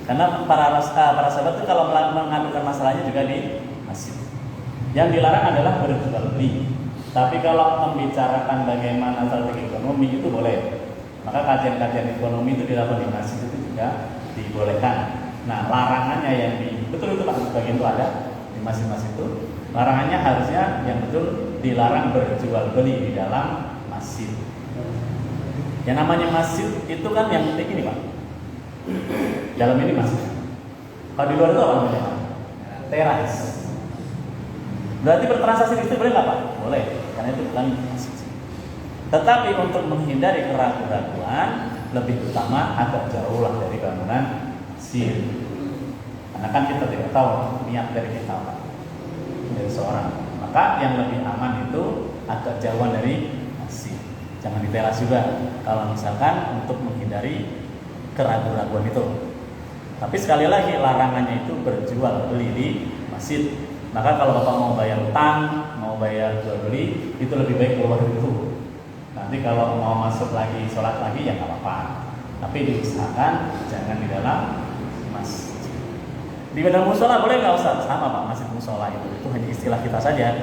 Karena para sahabat itu kalau mengadukan masalahnya juga di masjid. Yang dilarang adalah berjual beli. Tapi kalau membicarakan bagaimana strategi ekonomi itu boleh. Maka kajian-kajian ekonomi itu dilakukan di masjid itu juga dibolehkan. Nah, larangannya yang betul itu Pak, bagian itu ada di masjid-masjid itu. Larangannya harusnya yang betul dilarang berjual beli di dalam masjid. Yang namanya masjid itu kan yang penting ini Pak. Dalam ini masjid. Kalau di luar itu apa namanya Pak? Teras. Berarti bertransaksi di situ boleh nggak Pak? Boleh, karena itu bukan masjid. Tetapi untuk menghindari keraguan-raguan, lebih utama agak jauh lah dari bangunan masjid. Karena kan kita tidak tahu niat dari kita Pak, dari seorang. Maka yang lebih aman itu agak jauhan dari masjid. Jangan di teras juga. Kalau misalkan untuk menghindari keraguan-raguan itu. Tapi sekali lagi larangannya itu berjual beli di masjid. Maka kalau Bapak mau bayar utang, mau bayar jual beli, itu lebih baik keluar dulu. Nanti kalau mau masuk lagi, sholat lagi ya nggak apa-apa. Tapi diusahakan jangan di dalam masjid. Di dalam musola boleh nggak Ustaz? Sama Pak, masjid musola itu hanya istilah kita saja.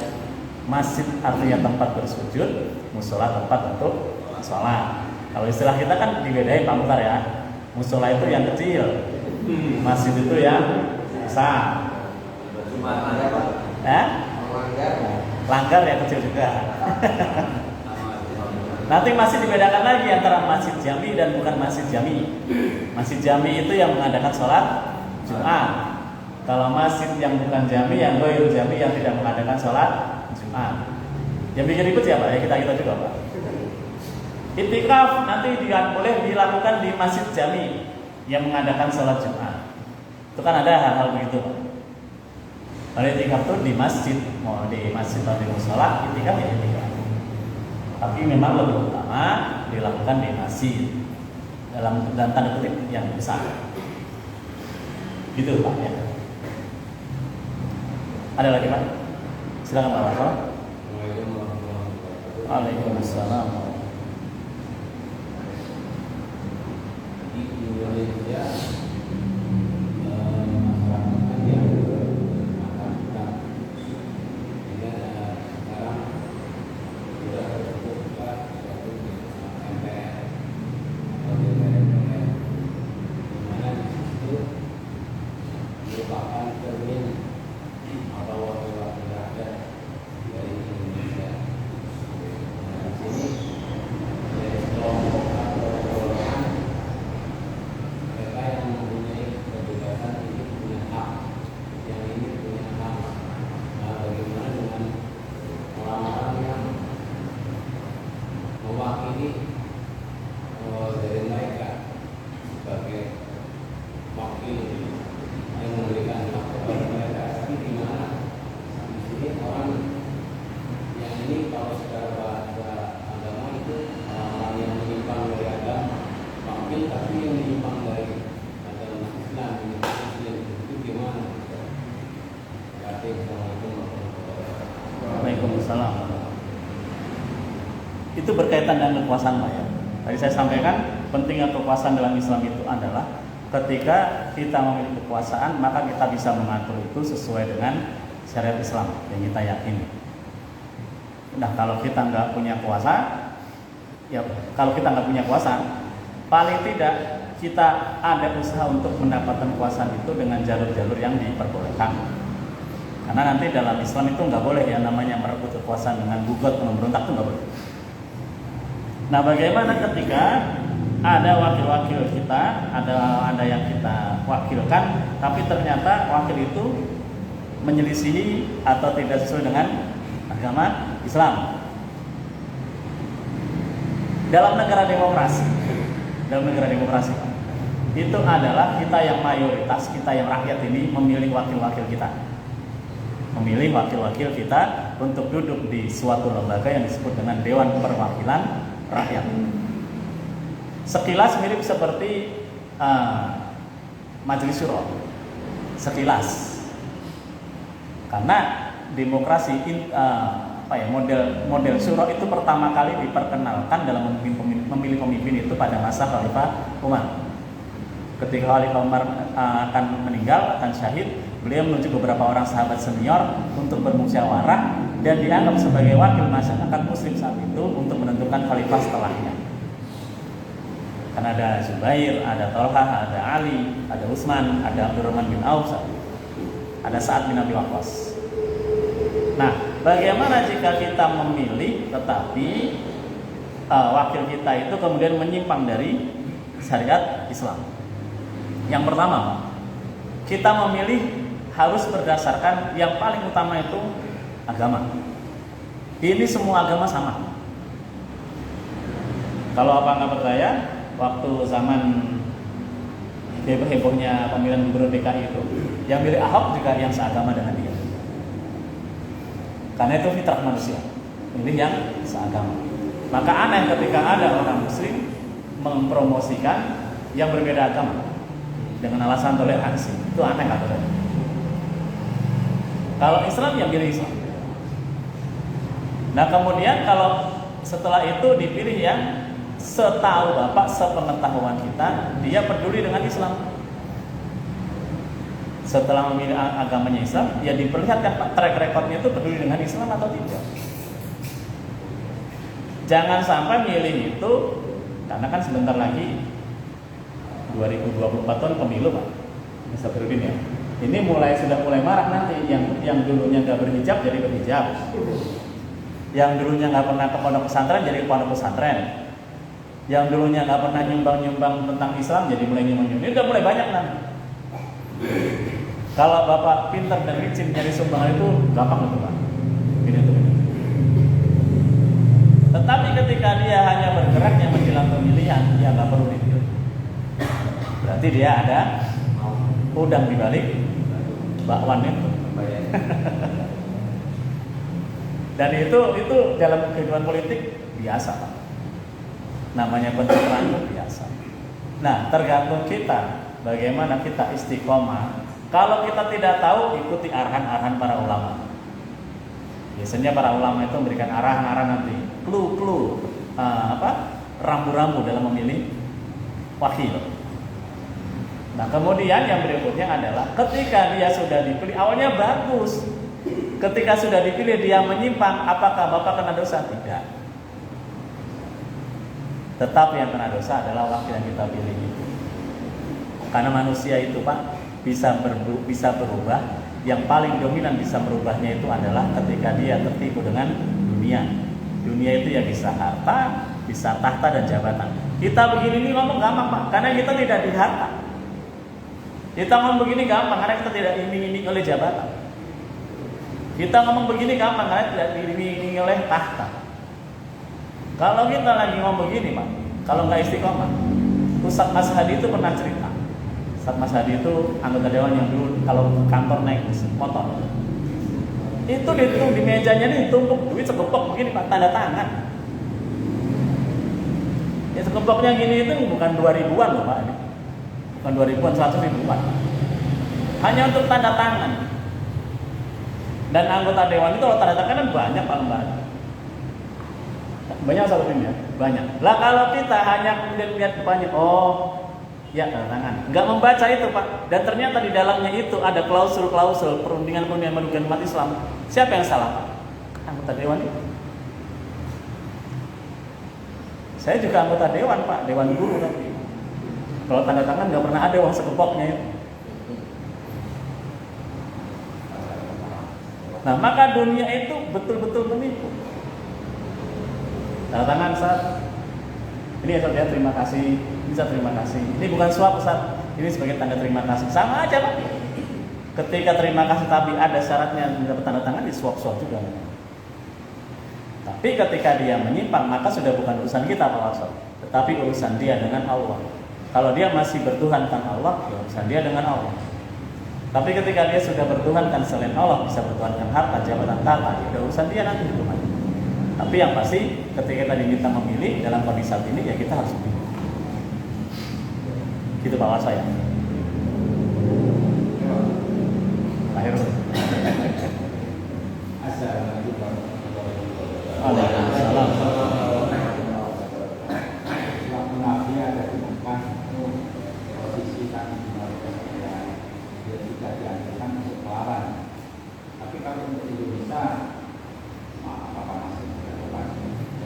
Masjid artinya tempat bersujud, musola tempat untuk sholat. Kalau istilah kita kan dibedain Pak Mukhtar ya. Musola itu yang kecil, masjid itu yang besar. Langgar yang kecil juga. Nanti masih dibedakan lagi antara masjid jami dan bukan masjid jami. Masjid jami itu yang mengadakan sholat Jumat. Kalau masjid yang bukan jami, yang ghairul jami, yang tidak mengadakan sholat Jumat. Yang bikin ribut siapa? Ya kita juga Pak. Iktikaf nanti boleh dilakukan di masjid jami. yang mengadakan sholat Jumat. Itu kan ada hal-hal begitu, Pak. Kalau itikaf itu di masjid, mau di masjid atau di musola, itikaf ya itikaf. Tapi memang lebih utama dilakukan di masjid dalam tanda kutip yang besar. Gitu Pak ya. Ada lagi Pak? Silakan Pak Rafa. Waalaikumsalam. Di Indonesia masyarakat yang masyarakat ini sekarang sudah terbentuk juga suatu MPR atau DPR di mana di situ merupakan cermin atau wakil-wakil rakyat dari Indonesia. Nah, di sini dari kelompok atau golongan mereka yang mempunyai kebebasan ini punya hak, yang ini punya hak. Nah, bagaimana dengan orang-orang yang mewakili dari mereka sebagai wakil yang memberikan hak kepada mereka, tapi di mana di sini orang yang ini kalau secara bahasa agama itu orang yang menyimpang dari agama, wakil tapi yang menyimpang dari agama Islam, ini Muslim, itu gimana? Assalamualaikum warahmatullahi wabarakatuh. Waalaikumsalam. Itu berkaitan dengan kekuasaan Pak ya. Tadi saya sampaikan pentingnya kekuasaan dalam Islam itu adalah ketika kita memiliki kekuasaan maka kita bisa mengatur itu sesuai dengan syariat Islam yang kita yakini. Nah kalau kita nggak punya kuasa, ya kalau kita nggak punya kuasa, paling tidak kita ada usaha untuk mendapatkan kekuasaan itu dengan jalur-jalur yang diperbolehkan. Karena nanti dalam Islam itu nggak boleh yang namanya merebut kekuasaan dengan gugat memberontak itu nggak boleh. Nah bagaimana ketika ada wakil-wakil kita, ada yang kita wakilkan, tapi ternyata wakil itu menyelisihi atau tidak sesuai dengan agama Islam. Dalam negara demokrasi, itu adalah kita yang mayoritas, kita yang rakyat ini memilih wakil-wakil kita, memilih wakil-wakil kita untuk duduk di suatu lembaga yang disebut dengan Dewan Perwakilan Rakyat. Sekilas mirip seperti Majelis Syuro, sekilas, karena demokrasi model syuro itu pertama kali diperkenalkan dalam memilih pemimpin itu pada masa Khalifah Umar. Ketika Khalifah Umar akan meninggal, akan syahid, beliau menunjuk beberapa orang sahabat senior untuk bermusyawarah dan dianggap sebagai wakil masyarakat muslim saat itu untuk menentukan khalifah setelahnya. Karena ada Zubair, ada Tolhah, ada Ali, ada Utsman, ada Abdurrahman bin Auf, ada Sa'ad bin Abi Waqqas. Nah, bagaimana jika kita memilih tetapi wakil kita itu kemudian menyimpang dari syariat Islam? Yang pertama, kita memilih harus berdasarkan yang paling utama itu agama. Ini semua agama sama. Kalau apa nggak percaya, waktu zaman heboh-hebohnya pemilihan gubernur DKI itu, yang milih Ahok juga yang seagama dengan dia. Karena itu fitrah manusia, milih yang seagama. Maka aneh ketika ada orang muslim mempromosikan yang berbeda agama dengan alasan toleransi. Itu aneh kata saya. Kalau Islam yang pilih Islam. Nah kemudian kalau setelah itu dipilih yang setahu Bapak, sepengetahuan kita, dia peduli dengan Islam. Setelah memilih agamanya Islam, ya diperlihatkan Pak track recordnya itu peduli dengan Islam atau tidak. Jangan sampai milih itu, karena kan sebentar lagi 2024 tahun pemilu Pak, Mr. Firudin ya. Ini sudah mulai marak nanti yang dulunya nggak berhijab jadi berhijab, yang dulunya nggak pernah ke pondok pesantren jadi ke pondok pesantren, yang dulunya nggak pernah nyumbang tentang Islam jadi mulai nyumbang. Ini udah mulai banyak nanti. Kalau Bapak pintar dan licin nyari sumbangan itu gampang itu Pak. Ini tuh. Tetapi ketika dia hanya bergeraknya menjelang pemilihan, dia nggak perlu dipilih. Berarti dia ada udang di balik bakwan itu. Dan itu dalam kehidupan politik biasa, Pak. Namanya pencitraan itu biasa. Nah, tergantung kita bagaimana kita istiqomah. Kalau kita tidak tahu, ikuti arahan-arahan para ulama. Biasanya para ulama itu memberikan arahan-arahan nanti, clue-clue, rambu-rambu dalam memilih wakil. Nah, kemudian yang berikutnya adalah ketika dia sudah dipilih, awalnya bagus. Ketika sudah dipilih dia menyimpang, apakah Bapak kena dosa? Tidak. Tetap yang kena dosa adalah wakil yang kita pilih itu. Karena manusia itu, Pak, bisa berubah. Yang paling dominan bisa merubahnya itu adalah ketika dia tertipu dengan dunia. Dunia itu ya bisa harta, bisa tahta dan jabatan. Kita begini ini ngomong gampang, Pak, karena kita tidak di harta. Kita ngomong begini gampang karena kita tidak diiming-iming oleh jabatan. Kita ngomong begini gampang karena tidak diiming-iming oleh tahta. Kalau kita lagi ngomong begini, Pak, kalau nggak istiqomah, Ustadz Mas Hadi itu pernah cerita. Ustadz Mas Hadi itu anggota dewan yang dulu kalau kantor naik motor, itu di mejanya ini ditumpuk duit segepok begini, Pak, tanda tangan. Ya segepoknya gini itu bukan 2000-an loh, Pak, ini. Bukan 2000-an, 100 ribuan. Hanya untuk tanda tangan. Dan anggota dewan itu kalau tanda tangan kan banyak, Pak, lembaga. Banyak satu tim ya, banyak. Lah kalau kita hanya kemudian lihat banyak, oh ya tanda tangan, nggak membaca itu, Pak. Dan ternyata di dalamnya itu ada klausul-klausul perundingan-perundingan merugikan umat Islam. Siapa yang salah, Pak? Anggota dewan itu. Saya juga anggota dewan, Pak, dewan guru tapi kalau tanda tangan nggak pernah ada uang sekepoknya itu. Nah, maka dunia itu betul-betul menipu. Tanda tangan, Ustaz. Ini ya, Ustaz, ya, terima kasih. Bisa terima kasih. Ini bukan suap, Ustaz. Ini sebagai tanda terima kasih. Sama aja, Pak. Ketika terima kasih tapi ada syaratnya mendapat tanda tangan, di suap-suap juga. Tapi ketika dia menyimpang, maka sudah bukan urusan kita, Pak Ustaz. Tetapi urusan dia dengan Allah. Kalau dia masih bertuhankan Allah, ya urusan dia dengan Allah. Tapi ketika dia sudah bertuhankan selain Allah, bisa bertuhankan harta, jabatan, tahta, ya urusan dia nanti bertuhan. Tapi yang pasti ketika tadi kita memilih dalam kondisi saat ini, ya kita harus pilih. Gitu Pak Wasa ya. Akhir. Assalamualaikum warahmatullahi Waalaikumsalam. Waktu Nabi ada di Mekah, posisi kami di Malaysia, dia tidak dianjurkan untuk pelaran. Tapi kalau untuk Indonesia, apa masih relevan.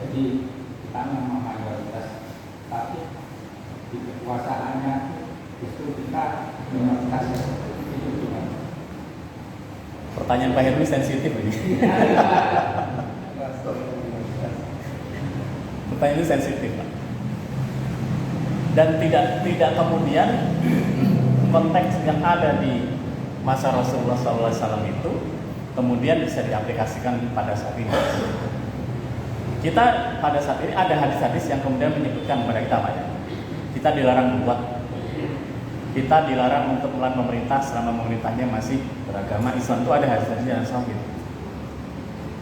Jadi kita memang mayoritas, tapi di kekuasaannya justru kita minoritas itu juga. Pertanyaan Pak Hermi sensitif ini. Pertanyaan itu sensitif, Pak. Dan tidak kemudian konteks yang ada di masa Rasulullah SAW itu kemudian bisa diaplikasikan pada saat ini. Kita pada saat ini ada hadis-hadis yang kemudian menyebutkan kepada kita, Pak, ya, kita dilarang berbuat, kita dilarang untuk melawan pemerintah selama pemerintahnya masih beragama Islam. Itu ada hadis-hadis yang sahih.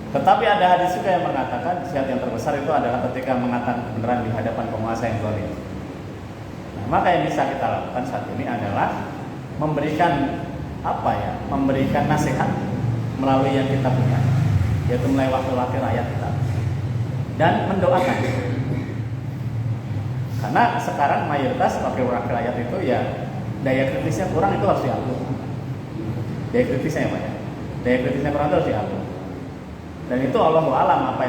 Tetapi ada hadis juga yang mengatakan jihad yang terbesar itu adalah ketika mengatakan kebenaran di hadapan penguasa yang zalim. Nah, maka yang bisa kita lakukan saat ini adalah memberikan memberikan nasihat melalui yang kita punya, yaitu melalui wakil-wakil rakyat kita, dan mendoakan. Karena sekarang mayoritas wakil-wakil rakyat itu ya daya kritisnya kurang, itu harus diatur. Daya kritisnya ya Pak ya, daya kritisnya kurang itu harus diatur. Dan itu Allahu a'lam apa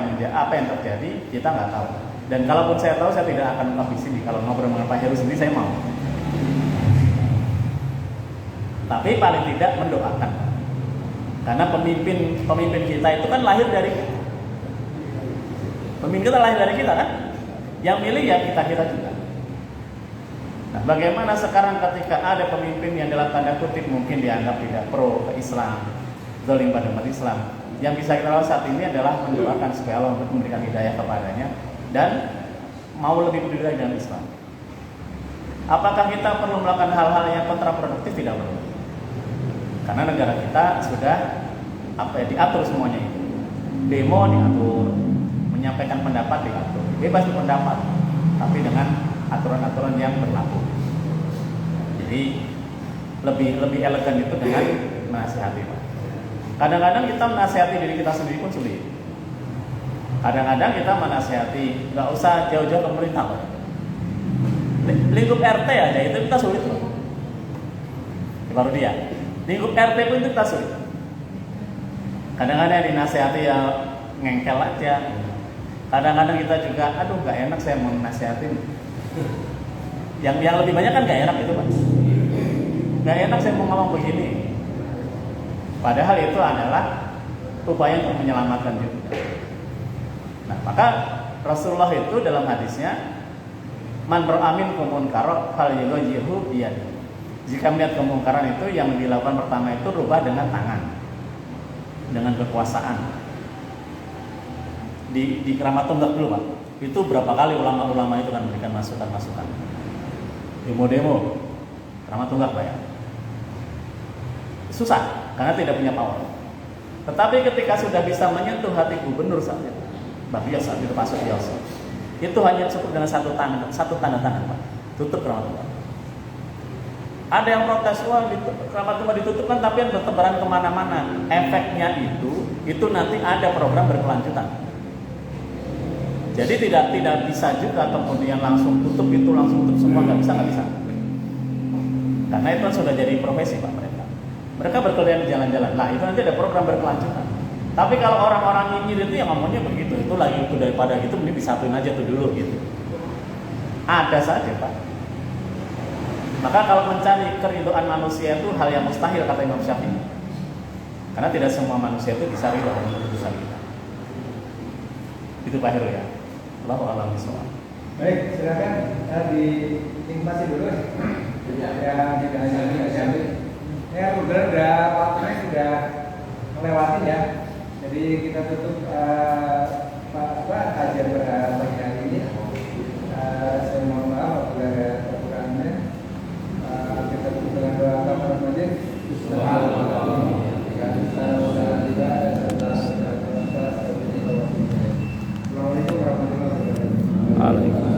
yang terjadi kita nggak tahu. Dan kalaupun saya tahu, saya tidak akan mengungkap di sini. Kalau ngobrol dengan Pak Heru sendiri saya mau. Tapi paling tidak mendoakan. Karena pemimpin kita itu kan lahir dari kita. Pemimpin kita lahir dari kita kan. Yang milih ya kita juga. Nah, bagaimana sekarang ketika ada pemimpin yang dalam tanda kutip mungkin dianggap tidak pro ke Islam, zalim pada umat Islam, yang bisa kita lakukan saat ini adalah mendoakan supaya Allah memberikan hidayah kepadanya dan mau lebih peduli dengan Islam. Apakah kita perlu melakukan hal-hal yang kontraproduktif? Tidak perlu. Karena negara kita sudah diatur semuanya itu. Demo diatur, menyampaikan pendapat diatur, bebas berpendapat, tapi dengan aturan-aturan yang berlaku. Jadi lebih elegan itu dengan menasihati, Pak. Kadang-kadang kita menasihati diri kita sendiri pun sulit. Kadang-kadang kita menasihati, nggak usah jauh-jauh ke pemerintah, Pak. Lingkup RT aja itu kita sulit, Pak. Baru dia. Lingkup RT pun itu kita sulit. Kadang-kadang dinasihati ya ngengkel aja. Kadang-kadang kita juga, aduh nggak enak saya mau nasihatin. Yang lebih banyak kan nggak enak itu, Pak. Nggak enak saya mau ngomong begini. Padahal itu adalah upaya untuk menyelamatkan juga. Nah, maka Rasulullah itu dalam hadisnya, man ra'amin kumunkar fal yughayyihu biyadihi. Jika melihat kemungkaran itu, yang dilakukan pertama itu rubah dengan tangan, dengan kekuasaan. Di Keramat Tonggak dulu, Pak. Itu berapa kali ulama-ulama itu kan memberikan masukan-masukan. Demo-demo Keramat Tonggak, Pak ya. Susah karena tidak punya power. Tetapi ketika sudah bisa menyentuh hati gubernur saja, Mbak Biasa itu Pak Sutioso, itu hanya cukup dengan satu tanda tangan, Pak. Tutup Keramat Tonggak. Ada yang protes, wah Keramat Tonggak ditutup kan, tapi yang bertebaran kemana-mana. Efeknya itu nanti ada program berkelanjutan. Jadi tidak bisa juga kemudian langsung tutup semua, nggak bisa. Karena itu kan sudah jadi profesi, Pak, mereka berkeliaran jalan-jalan. Nah itu nanti ada program berkelanjutan. Tapi kalau orang-orang nyinyir itu yang ngomongnya begitu, itu daripada gitu mending disatuin aja tuh dulu gitu. Ada saja, Pak. Maka kalau mencari keridhaan manusia itu hal yang mustahil, kata Imam Syafi'i. Karena tidak semua manusia itu bisa ridho dengan keputusan kita. Itu Pak Heru ya. Allahu a'lam bishawab. Baik, silakan dinikmati dulu. Ya, tidak hanya ya, udah waktunya sudah melewati ya. Jadi kita tutup kajian pada pagi hari ini. Saya mohon maaf apabila ada